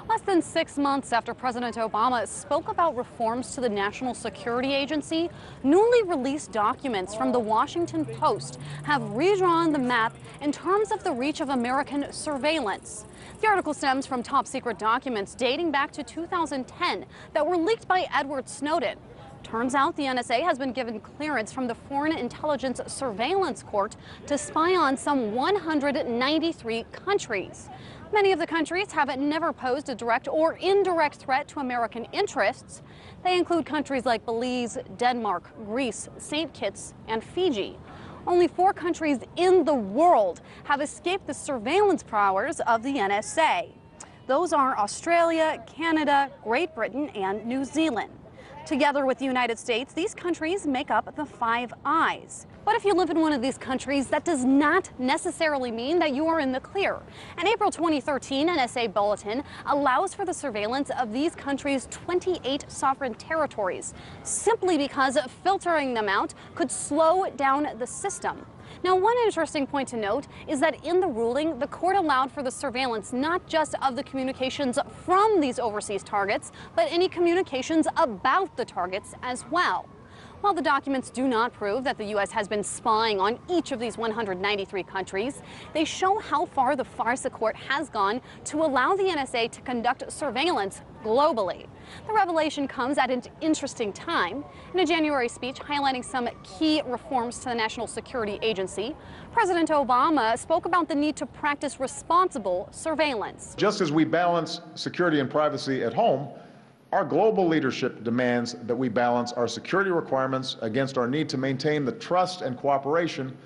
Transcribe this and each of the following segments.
Less than 6 months after President Obama spoke about reforms to the National Security Agency, newly released documents from the Washington Post have redrawn the map in terms of the reach of American surveillance. The article stems from top-secret documents dating back to 2010 that were leaked by Edward Snowden. Turns out the NSA has been given clearance from the Foreign Intelligence Surveillance Court to spy on some 193 countries. Many of the countries have never posed a direct or indirect threat to American interests. They include countries like Belize, Denmark, Greece, St. Kitts, and Fiji. Only 4 countries in the world have escaped the surveillance powers of the NSA. Those are Australia, Canada, Great Britain, and New Zealand. Together with the United States, these countries make up the Five Eyes. But if you live in one of these countries, that does not necessarily mean that you are in the clear. An April 2013 NSA bulletin allows for the surveillance of these countries' 28 sovereign territories, simply because filtering them out could slow down the system. Now, one interesting point to note is that in the ruling, the court allowed for the surveillance not just of the communications from these overseas targets, but any communications about the targets as well. While the documents do not prove that the U.S. has been spying on each of these 193 countries, they show how far the FARSA court has gone to allow the NSA to conduct surveillance globally. The revelation comes at an interesting time. In a January speech highlighting some key reforms to the National Security Agency, President Obama spoke about the need to practice responsible surveillance. Just as we balance security and privacy at home, our global leadership demands that we balance our security requirements against our need to maintain the trust and cooperation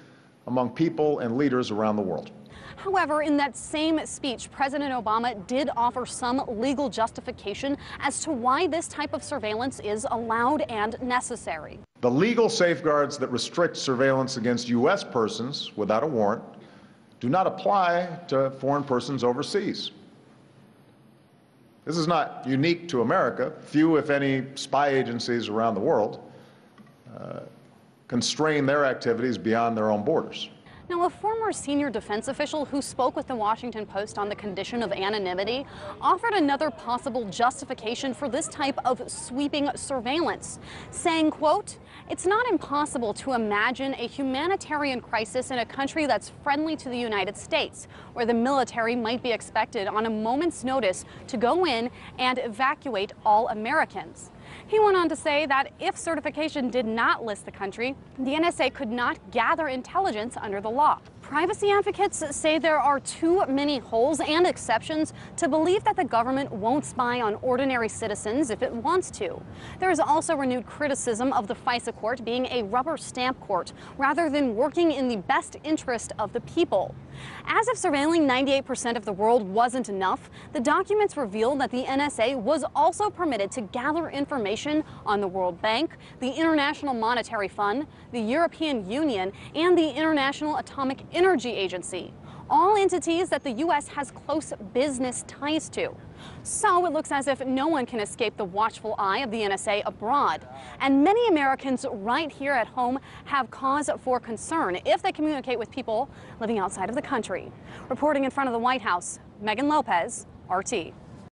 among people and leaders around the world. However, in that same speech, President Obama did offer some legal justification as to why this type of surveillance is allowed and necessary. The legal safeguards that restrict surveillance against U.S. persons without a warrant do not apply to foreign persons overseas. This is not unique to America. Few, if any, spy agencies around the world constrain their activities beyond their own borders. Now, a former senior defense official who spoke with the Washington Post on the condition of anonymity offered another possible justification for this type of sweeping surveillance, saying, quote, "It's not impossible to imagine a humanitarian crisis in a country that's friendly to the United States, where the military might be expected on a moment's notice to go in and evacuate all Americans." He went on to say that if certification did not list the country, the NSA could not gather intelligence under the law. Privacy advocates say there are too many holes and exceptions to believe that the government won't spy on ordinary citizens if it wants to. There is also renewed criticism of the FISA court being a rubber stamp court rather than working in the best interest of the people. As if surveilling 98% of the world wasn't enough, the documents reveal that the NSA was also permitted to gather information on the World Bank, the International Monetary Fund, the European Union, and the International Atomic Energy Agency, all entities that the U.S. has close business ties to. So it looks as if no one can escape the watchful eye of the NSA abroad. And many Americans right here at home have cause for concern if they communicate with people living outside of the country. Reporting in front of the White House, Meghan Lopez, RT.